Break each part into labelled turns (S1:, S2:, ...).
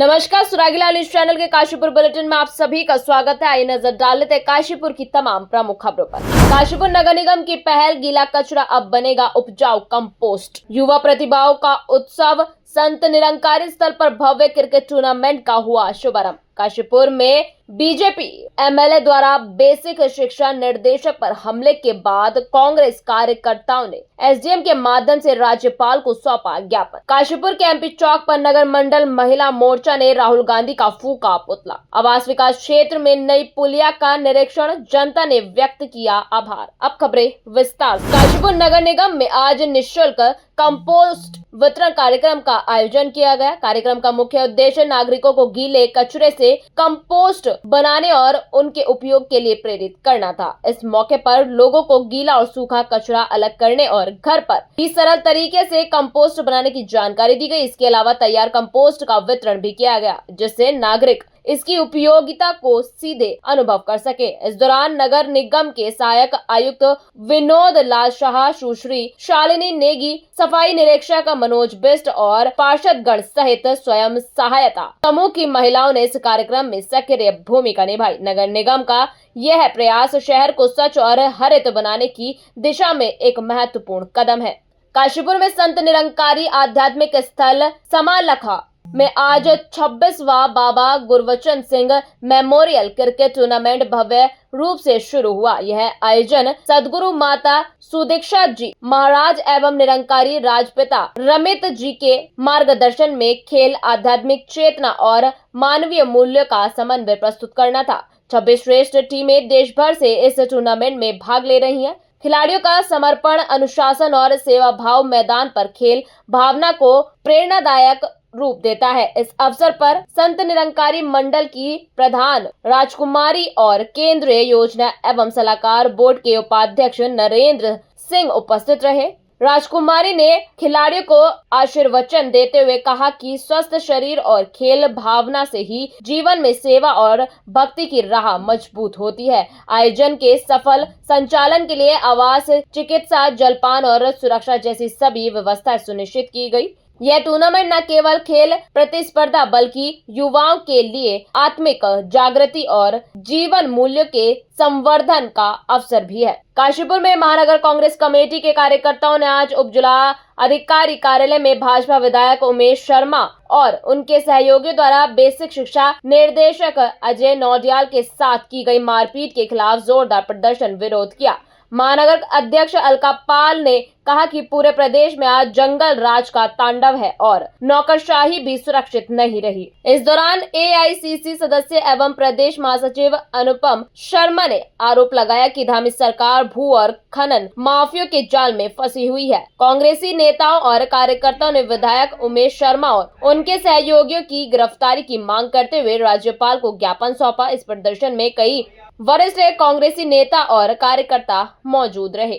S1: नमस्कार, सुरागीलाल news channel के Kashipur bulletin में आप सभी का स्वागत है। आइए नजर डाल लेते हैं काशीपुर की तमाम प्रमुख खबरों पर। काशीपुर नगर निगम की पहल, गीला कचरा अब बनेगा उपजाऊ कंपोस्ट। युवा प्रतिभाओं का उत्सव, संत निरंकारी स्थल पर भव्य क्रिकेट टूर्नामेंट का हुआ शुभारंभ। काशीपुर में बीजेपी एमएलए द्वारा बेसिक शिक्षा निर्देशक पर हमले के बाद कांग्रेस कार्यकर्ताओं ने एसडीएम के माध्यम से राज्यपाल को सौंपा ज्ञापन। काशीपुर के एमपी चौक पर नगर मंडल महिला मोर्चा ने राहुल गांधी का फूका पुतला। आवास विकास क्षेत्र में नई पुलिया का निरीक्षण, जनता ने व्यक्त किया आभार। अब खबरें विस्तार से। काशीपुर नगर निगम में आज निःशुल्क कंपोस्ट वितरण कार्यक्रम का आयोजन किया गया। कार्यक्रम का मुख्य उद्देश्य नागरिकों को गीले कचरे से कंपोस्ट बनाने और उनके उपयोग के लिए प्रेरित करना था। इस मौके पर लोगों को गीला और सूखा कचरा अलग करने और घर पर ही सरल तरीके से कंपोस्ट बनाने की जानकारी दी गई। इसके अलावा तैयार कंपोस्ट का वितरण भी किया गया, जिससे नागरिक इसकी उपयोगिता को सीधे अनुभव कर सके। इस दौरान नगर निगम के सहायक आयुक्त विनोद लाल शाह, सुश्री शालिनी नेगी, सफाई निरीक्षक मनोज बिष्ट और पार्षद गण सहित स्वयं सहायता समूह की महिलाओं ने इस कार्यक्रम में सक्रिय भूमिका निभाई। नगर निगम का यह प्रयास शहर को स्वच्छ और हरित बनाने की दिशा में एक महत्वपूर्ण कदम है। काशीपुर में संत निरंकारी आध्यात्मिक स्थल समालखा में आज 26वां Baba Gurbachan Singh memorial cricket tournament भव्य रूप से शुरू हुआ। यह आयोजन सदगुरु माता सुदीक्षा जी महाराज एवं निरंकारी राजपिता रमित जी के मार्गदर्शन में खेल, आध्यात्मिक चेतना और मानवीय मूल्यों का समन्वय प्रस्तुत करना था। 26 श्रेष्ठ टीमें देश भर से इस टूर्नामेंट में भाग ले रही हैं। खिलाड़ियों का समर्पण, अनुशासन और सेवा भाव मैदान पर खेल भावना को प्रेरणादायक रूप देता है। इस अवसर पर संत निरंकारी मंडल की प्रधान राजकुमारी और केंद्रीय योजना एवं सलाहकार बोर्ड के उपाध्यक्ष नरेंद्र सिंह उपस्थित रहे। राजकुमारी ने खिलाड़ियों को आशीर्वचन देते हुए कहा कि स्वस्थ शरीर और खेल भावना से ही जीवन में सेवा और भक्ति की राह मजबूत होती है। आयोजन के सफल संचालन के लिए आवास, चिकित्सा, जलपान और सुरक्षा जैसी सभी व्यवस्थाएं सुनिश्चित की गई। यह टूर्नामेंट न केवल खेल प्रतिस्पर्धा बल्कि युवाओं के लिए आत्मिक जागृति और जीवन मूल्यों के संवर्धन का अवसर भी है। काशीपुर में महानगर कांग्रेस कमेटी के कार्यकर्ताओं ने आज उप जिला अधिकारी कार्यालय में भाजपा विधायक उमेश शर्मा और उनके सहयोगियों द्वारा बेसिक शिक्षा निर्देशक अजय नौडियाल के साथ की गई मारपीट के खिलाफ जोरदार प्रदर्शन विरोध किया। महानगर अध्यक्ष अलका पाल ने कहा कि पूरे प्रदेश में आज जंगल राज का तांडव है और नौकरशाही भी सुरक्षित नहीं रही। इस दौरान एआईसीसी सदस्य एवं प्रदेश महासचिव अनुपम शर्मा ने आरोप लगाया कि धामी सरकार भू और खनन माफियों के जाल में फंसी हुई है। कांग्रेसी नेताओं और कार्यकर्ताओं ने विधायक उमेश शर्मा और उनके सहयोगियों की गिरफ्तारी की मांग करते हुए राज्यपाल को ज्ञापन सौंपा। इस प्रदर्शन में कई वरिष्ठ कांग्रेसी नेता और कार्यकर्ता मौजूद रहे।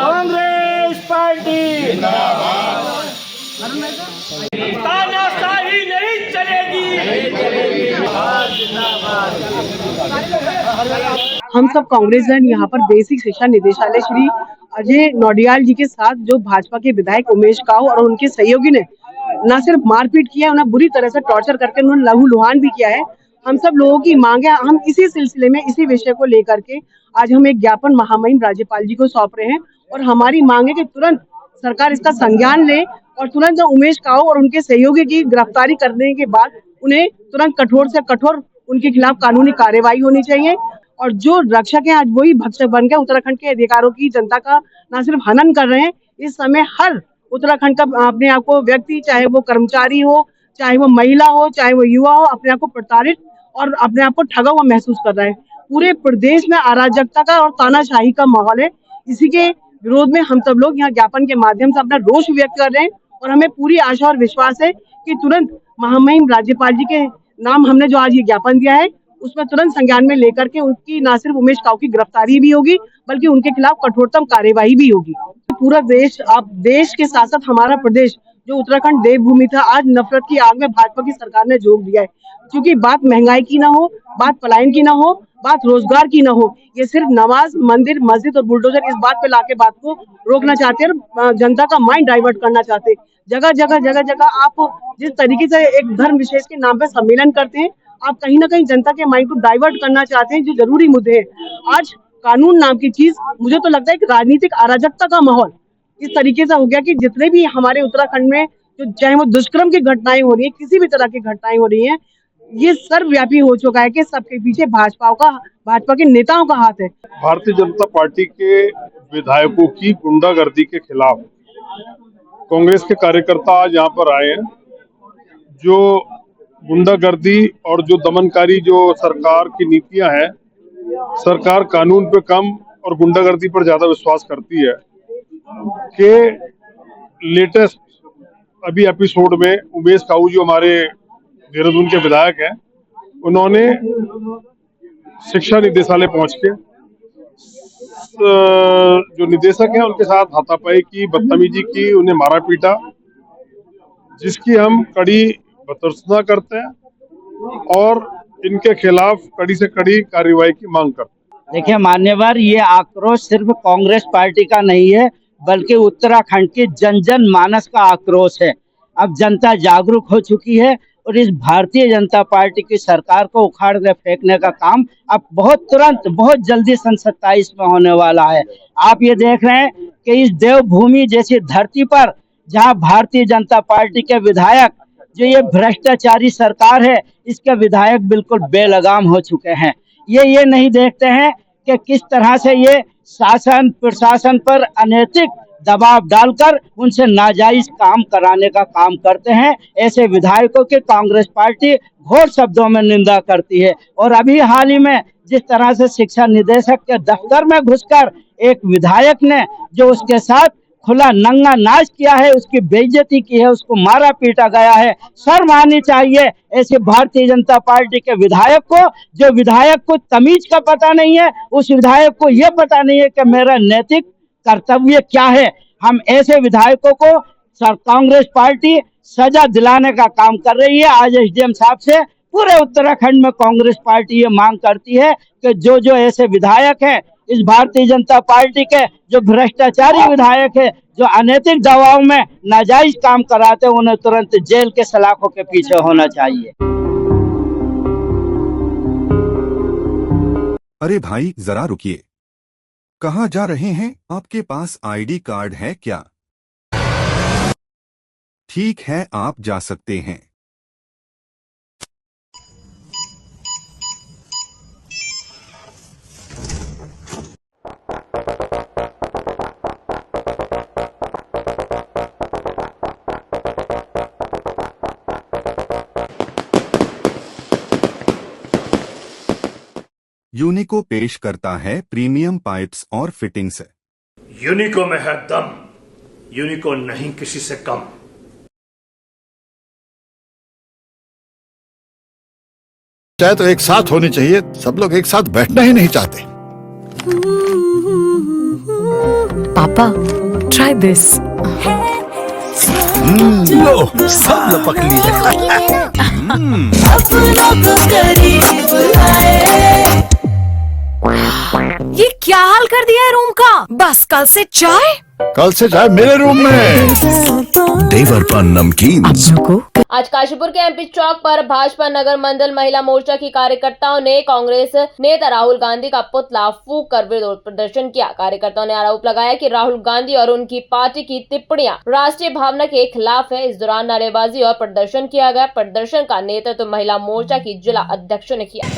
S2: कांग्रेस पार्टी तानाशाही नहीं चलेगी।
S3: हम सब कांग्रेसजन यहाँ पर बेसिक शिक्षा निदेशालय श्री अजय नौडियाल जी के साथ जो भाजपा के विधायक उमेश काऊ और उनके सहयोगी ने न सिर्फ मारपीट किया, उन्हें बुरी तरह से टॉर्चर करके उन्होंने लहूलुहान भी किया है। हम सब लोगों की मांग है, हम इसी सिलसिले में इसी विषय को लेकर के आज हम एक ज्ञापन महामहिम राज्यपाल जी को सौंप रहे हैं और हमारी मांग है कि तुरंत सरकार इसका संज्ञान ले और तुरंत उमेश काऊ और उनके सहयोगी की गिरफ्तारी करने के बाद उन्हें तुरंत कठोर से कठोर उनके खिलाफ कानूनी कार्रवाई होनी चाहिए। और जो रक्षक है आज वही भक्षक बन गए, उत्तराखंड के अधिकारों की जनता का न सिर्फ हनन कर रहे हैं। इस समय हर उत्तराखंड का अपने आप को व्यक्ति, चाहे वो कर्मचारी हो, चाहे वो महिला हो, चाहे वो युवा हो, अपने आप को प्रताड़ित और अपने आप को ठगा हुआ महसूस कर रहा है। पूरे प्रदेश में अराजकता का और तानाशाही का माहौल है। इसी के विरोध में हम सब लोग यहाँ ज्ञापन के माध्यम से अपना रोष व्यक्त कर रहे हैं और हमें पूरी आशा और विश्वास है कि तुरंत महामहिम राज्यपाल जी के नाम हमने जो आज ये ज्ञापन दिया है उसमें तुरंत संज्ञान में लेकर के उनकी न सिर्फ उमेश काऊ की गिरफ्तारी भी होगी बल्कि उनके खिलाफ कठोरतम कार्यवाही भी होगी। पूरा देश, आप देश के साथ साथ हमारा प्रदेश जो उत्तराखंड देवभूमि था, आज नफरत की आग में भाजपा की सरकार ने झोंक दिया है। क्योंकि बात महंगाई की ना हो, बात पलायन की ना हो, बात रोजगार की ना हो, ये सिर्फ नमाज, मंदिर, मस्जिद और बुलडोजर इस बात पे लाके बात को रोकना चाहते हैं और जनता का माइंड डाइवर्ट करना चाहते हैं। जगह जगह आप जिस तरीके से एक धर्म विशेष के नाम पे सम्मेलन करते हैं, आप कहीं ना कहीं जनता के माइंड को डाइवर्ट करना चाहते हैं जो जरूरी मुद्दे हैं। आज कानून नाम की चीज, मुझे तो लगता है कि राजनीतिक अराजकता का माहौल इस तरीके से हो गया कि जितने भी हमारे उत्तराखंड में जो चाहे वो दुष्कर्म की घटनाएं हो रही है, किसी भी तरह की घटनाएं हो रही हैं, ये सर्वव्यापी हो चुका है कि सबके पीछे भाजपा के नेताओं का हाथ है।
S4: भारतीय जनता पार्टी के विधायकों की गुंडागर्दी के खिलाफ कांग्रेस के कार्यकर्ता आज यहाँ पर आए हैं। जो गुंडागर्दी और जो दमनकारी जो सरकार की नीतियां हैं, सरकार कानून पे कम और गुंडागर्दी पर ज्यादा विश्वास करती है। कि लेटेस्ट अभी एपिसोड में उमेश काऊ जो हमारे देहरादून के विधायक हैं, उन्होंने शिक्षा निदेशालय पहुंच के जो निदेशक हैं उनके साथ हाथापाई की, बदतमीजी की, उन्हें मारा पीटा, जिसकी हम कड़ी भर्त्सना करते हैं और इनके खिलाफ कड़ी से कड़ी कार्रवाई की मांग करते हैं।
S5: देखिए मान्यवर, ये आक्रोश सिर्फ कांग्रेस पार्टी का नहीं है बल्कि उत्तराखंड के जन जन मानस का आक्रोश है। अब जनता जागरूक हो चुकी है और इस भारतीय जनता पार्टी की सरकार को उखाड़ के फेंकने का काम अब बहुत जल्दी सन 27 में होने वाला है। आप ये देख रहे हैं कि इस देवभूमि जैसी धरती पर जहां भारतीय जनता पार्टी के विधायक, जो ये भ्रष्टाचारी सरकार है, इसके विधायक बिल्कुल बेलगाम हो चुके हैं। ये नहीं देखते हैं कि किस तरह से ये शासन प्रशासन पर अनैतिक दबाव डालकर उनसे नाजायज काम कराने का काम करते हैं। ऐसे विधायकों की कांग्रेस पार्टी घोर शब्दों में निंदा करती है। और अभी हाल ही में जिस तरह से शिक्षा निदेशक के दफ्तर में घुसकर एक विधायक ने जो उसके साथ खुला नंगा नाच किया है, उसकी बेइज्जती की है, उसको मारा पीटा गया है, शर्म आनी चाहिए ऐसे भारतीय जनता पार्टी के विधायक को। जो विधायक को तमीज का पता नहीं है, उस विधायक को यह पता नहीं है कि मेरा नैतिक कर्तव्य क्या है। हम ऐसे विधायकों को कांग्रेस पार्टी सजा दिलाने का काम कर रही है। आज एसडीएम साहब से पूरे उत्तराखंड में कांग्रेस पार्टी ये मांग करती है कि जो ऐसे विधायक हैं, इस भारतीय जनता पार्टी के जो भ्रष्टाचारी विधायक है, जो अनैतिक दबाव में नाजायज काम कराते हैं, उन्हें तुरंत जेल के सलाखों के पीछे होना चाहिए।
S6: अरे भाई जरा रुकिए, कहाँ जा रहे हैं? आपके पास आईडी कार्ड है क्या? ठीक है, आप जा सकते हैं। यूनिको पेश करता है प्रीमियम पाइप्स और फिटिंग्स।
S7: यूनिको में है दम, यूनिको नहीं किसी से कम।
S8: चाहे तो एक साथ होनी चाहिए, सब लोग एक साथ बैठना ही नहीं चाहते।
S9: पापा, ट्राई दिस।
S8: लो, सब लपक ली।
S9: ये क्या हाल कर दिया है रूम का? बस कल से चाय मेरे रूम में।
S8: देवरपन नमकीन।
S1: आज काशीपुर के एमपी चौक पर भाजपा नगर मंडल महिला मोर्चा की कार्यकर्ताओं ने कांग्रेस नेता राहुल गांधी का पुतला फूंक कर विरोध प्रदर्शन किया। कार्यकर्ताओं ने आरोप लगाया कि राहुल गांधी और उनकी पार्टी की टिप्पणियां राष्ट्रीय भावना के खिलाफ है। इस दौरान नारेबाजी और प्रदर्शन किया गया। प्रदर्शन का नेतृत्व महिला मोर्चा की जिला अध्यक्षों ने किया।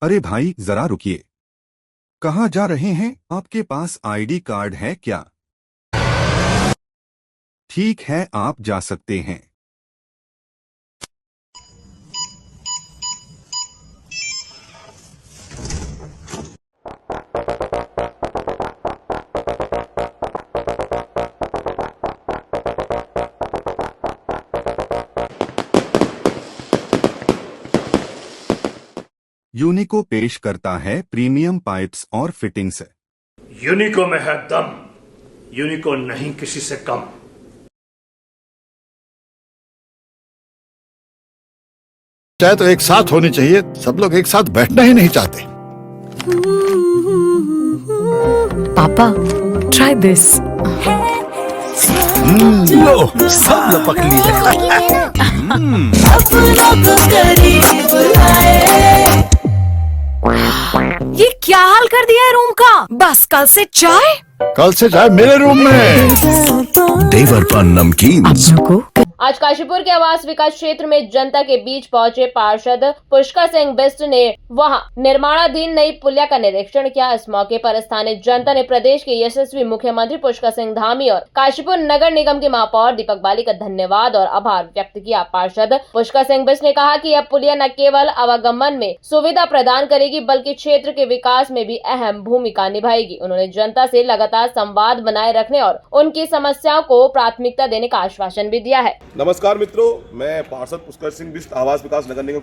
S6: अरे भाई जरा रुकिए, कहाँ जा रहे हैं? आपके पास आईडी कार्ड है क्या? ठीक है, आप जा सकते हैं। यूनिको पेश करता है प्रीमियम पाइप्स और फिटिंग्स।
S7: यूनिको में है दम, यूनिको नहीं किसी से कम।
S8: चाहे तो एक साथ होनी चाहिए, सब लोग एक साथ बैठना ही नहीं चाहते।
S9: पापा, try this.
S8: लो, सब लपक लिए।
S9: ये क्या हाल कर दिया है रूम का? बस कल से चाय।
S8: कल से चाय मेरे रूम में। देवर पान नमकीन।
S9: अपनों को
S1: आज काशीपुर के आवास विकास क्षेत्र में जनता के बीच पहुंचे पार्षद पुष्कर सिंह बिष्ट ने वहां निर्माणाधीन नई पुलिया का निरीक्षण किया। इस मौके पर स्थानीय जनता ने प्रदेश के यशस्वी मुख्यमंत्री पुष्कर सिंह धामी और काशीपुर नगर निगम के महापौर दीपक बाली का धन्यवाद और आभार व्यक्त किया। पार्षद पुष्कर सिंह बिष्ट ने कहा कि यह पुलिया न केवल आवागमन में सुविधा प्रदान करेगी बल्कि क्षेत्र के विकास में भी अहम भूमिका निभाएगी। उन्होंने जनता से लगातार संवाद बनाए रखने और उनकी समस्याओं को प्राथमिकता देने का आश्वासन भी दिया है।
S10: नमस्कार मित्रों, मैं पार्षद पुष्कर सिंह बिष्ट, आवास विकास नगर निगम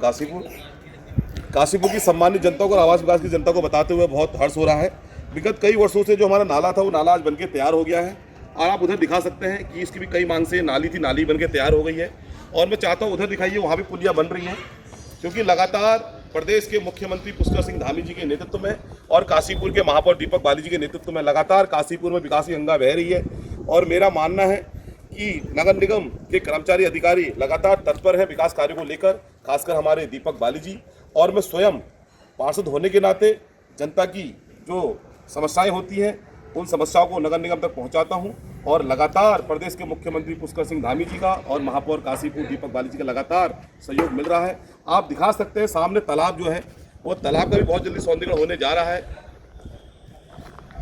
S10: काशीपुर की सम्मानित जनता को और आवास विकास की जनता को बताते हुए बहुत हर्ष हो रहा है। विगत कई वर्षों से जो हमारा नाला था वो नाला आज बनके तैयार हो गया है और आप उधर दिखा सकते हैं कि इसकी भी कई मांग से नाली थी, नाली बनके तैयार हो गई है। और मैं चाहता हूँ उधर दिखाइए, वहाँ भी पुलिया बन रही है, क्योंकि लगातार प्रदेश के मुख्यमंत्री पुष्कर सिंह धामी जी के नेतृत्व में और काशीपुर के महापौर दीपक बाली जी के नेतृत्व में लगातार काशीपुर में विकास की गंगा बह रही है। और मेरा मानना है कि नगर निगम के कर्मचारी अधिकारी लगातार तत्पर हैं विकास कार्यों को लेकर, खासकर हमारे दीपक बाली जी। और मैं स्वयं पार्षद होने के नाते जनता की जो समस्याएं होती हैं उन समस्याओं को नगर निगम तक पहुंचाता हूं और लगातार प्रदेश के मुख्यमंत्री पुष्कर सिंह धामी जी का और महापौर काशीपुर दीपक बाली जी का लगातार सहयोग मिल रहा है। आप दिखा सकते हैं सामने तालाब जो है वो तालाब का भी बहुत जल्दी सौंदर्यीकरण होने जा रहा है।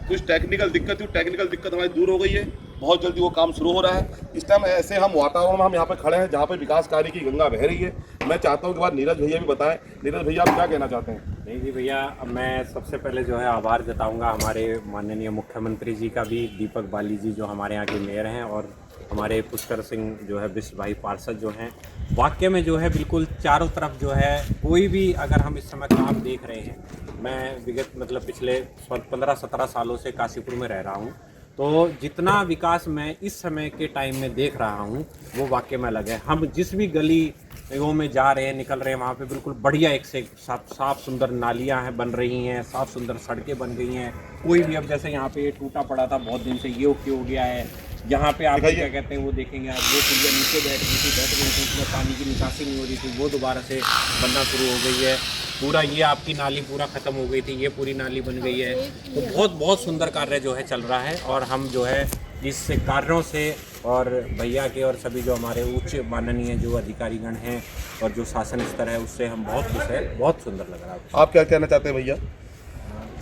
S10: कुछ टेक्निकल दिक्कत थी, टेक्निकल दिक्कत हमारी दूर हो गई है, बहुत जल्दी वो काम शुरू हो रहा है। इस टाइम ऐसे हम वातावरण में हम यहाँ पे खड़े हैं जहाँ पे विकास कार्य की गंगा बह रही है। मैं चाहता हूँ कि बाद नीरज भैया भी बताएं। नीरज भैया आप क्या कहना चाहते हैं?
S11: नहीं जी भैया, मैं सबसे पहले जो है आभार जताऊंगा हमारे माननीय मुख्यमंत्री जी का भी, दीपक बाली जी जो हमारे यहाँ के मेयर हैं और हमारे पुष्कर सिंह जो है बिष्ट भाई पार्षद जो हैं। वाकई में जो है बिल्कुल चारों तरफ जो है कोई भी अगर हम इस समय काम देख रहे हैं, मैं विगत मतलब पिछले 15-17 सालों से काशीपुर में रह रहा हूँ, तो जितना विकास मैं इस समय के टाइम में देख रहा हूँ वो वाकई में अलग है। हम जिस भी गलियों में जा रहे हैं, निकल रहे हैं, वहाँ पे बिल्कुल बढ़िया एक से साफ सुंदर नालियाँ हैं बन रही हैं, साफ़ सुंदर सड़कें बन गई हैं। कोई भी अब जैसे यहाँ पे ये टूटा पड़ा था बहुत दिन से, ये ओके हो गया है। यहाँ पे आप क्या कहते हैं वो देखेंगे आप, वो पुलिया नीचे बैठ गई थी, उसमें पानी की निकासी नहीं हो रही थी, वो दोबारा से बनना शुरू हो गई है। पूरा ये आपकी नाली पूरा ख़त्म हो गई थी, ये पूरी नाली बन गई है। तो बहुत सुंदर कार्य जो है चल रहा है और हम जो है इस कार्यों से और भैया के और सभी जो हमारे उच्च माननीय जो अधिकारीगण हैं और जो शासन स्तर है उससे हम बहुत खुश है, बहुत सुंदर लग रहा है।
S10: आप क्या कहना चाहते हैं भैया?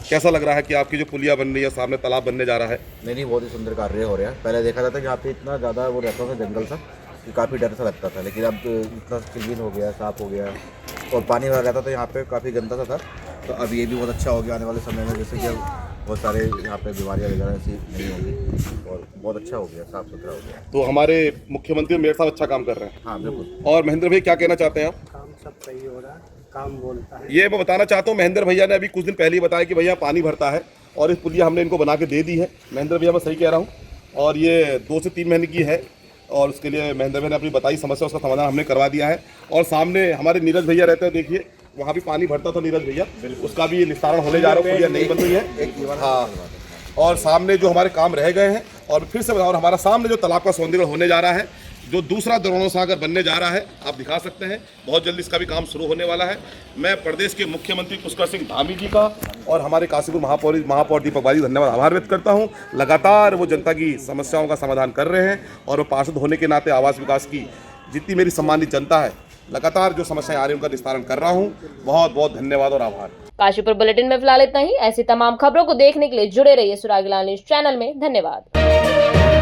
S10: कैसा लग रहा है कि आपकी जो पुलिया बन रही है, सामने तालाब बनने जा रहा है?
S12: नहीं, बहुत ही सुंदर कार्य हो रहा है। पहले देखा जाता कि यहाँ पे इतना ज़्यादा वो रहता था जंगल सा, कि काफ़ी डर सा लगता था, लेकिन अब इतना क्लीन हो गया, साफ़ हो गया और पानी भरा रहता था यहाँ पे, काफ़ी गंदा सा था। तो अब ये भी बहुत अच्छा हो गया आने वाले समय में, जैसे कि बहुत सारे यहाँ पे बीमारियाँ वगैरह ऐसी नहीं होंगी और बहुत अच्छा हो गया, साफ़ सुथरा हो गया।
S10: तो हमारे मुख्यमंत्री मेयर साहब अच्छा काम कर रहे हैं।
S12: हाँ बिल्कुल।
S10: और महेंद्र भाई क्या कहना चाहते हैं आप?
S11: काम सब सही हो रहा है, काम बोलता है।
S10: ये मैं बताना चाहता हूँ, महेंद्र भैया ने अभी कुछ दिन पहले ही बताया कि भैया पानी भरता है और इस पुलिया हमने इनको बना के दे दी है। महेंद्र भैया मैं सही कह रहा हूँ? और ये 2 से 3 महीने की है और उसके लिए महेंद्र भैया ने अपनी बताई समस्या, उसका समाधान हमने करवा दिया है। और सामने हमारे नीरज भैया रहते हैं, देखिए वहाँ भी पानी भरता था नीरज भैया, उसका भी निस्तारण होने जा रहा है, पुलिया नहीं बन रही है। हाँ, और सामने जो हमारे काम रह गए हैं और फिर से और हमारा सामने जो तालाब का सौंदर्यीकरण होने जा रहा है, जो दूसरा द्रोणों सागर बनने जा रहा है, आप दिखा सकते हैं। बहुत जल्दी इसका भी काम शुरू होने वाला है। मैं प्रदेश के मुख्यमंत्री पुष्कर सिंह धामी जी का और हमारे काशीपुर महापौर दीपक बाली धन्यवाद आभार व्यक्त करता हूं। लगातार वो जनता की समस्याओं का समाधान कर रहे हैं और वो पार्षद होने के नाते आवास विकास की जितनी मेरी सम्मानित जनता है, लगातार जो समस्याएं आ रही हैं उनका निस्तारण कर रहा हूँ। बहुत धन्यवाद और आभार।
S1: काशीपुर बुलेटिन में फिलहाल इतना ही। ऐसी तमाम खबरों को देखने के लिए जुड़े रहिए सुराग लाल न्यूज चैनल में। धन्यवाद।